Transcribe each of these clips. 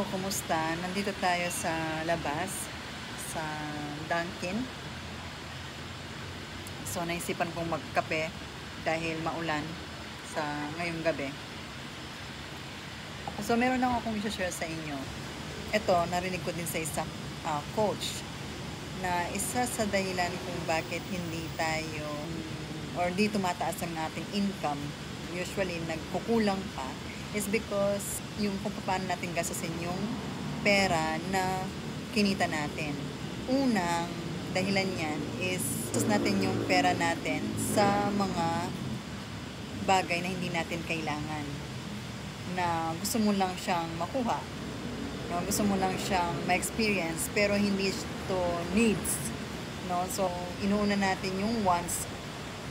So, kumusta? Nandito tayo sa labas, sa Dunkin. So, naisipan kong magkape dahil maulan sa ngayong gabi. So, meron lang akong i-share sa inyo. Ito, narinig ko din sa isang coach na isa sa dahilan kung bakit hindi tayo or di tumataas ang ating income, usually nagkukulang pa, is because yung kung paano natin gastusin yung pera na kinita natin. Unang dahilan yan is gastos natin yung pera natin sa mga bagay na hindi natin kailangan, na gusto mo lang siyang makuha, no? Gusto mo lang siyang ma-experience pero hindi ito needs, no? So inuuna natin yung wants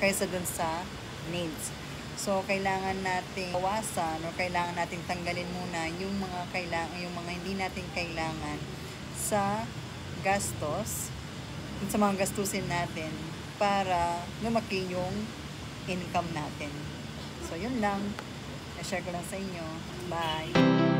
kaysa dun sa needs. So kailangan nating bawasan o kailangan nating tanggalin muna yung mga hindi natin kailangan sa gastos, sa mga gastusin natin para lumaki yung income natin. So yun lang, na-share ko lang sa inyo. Bye!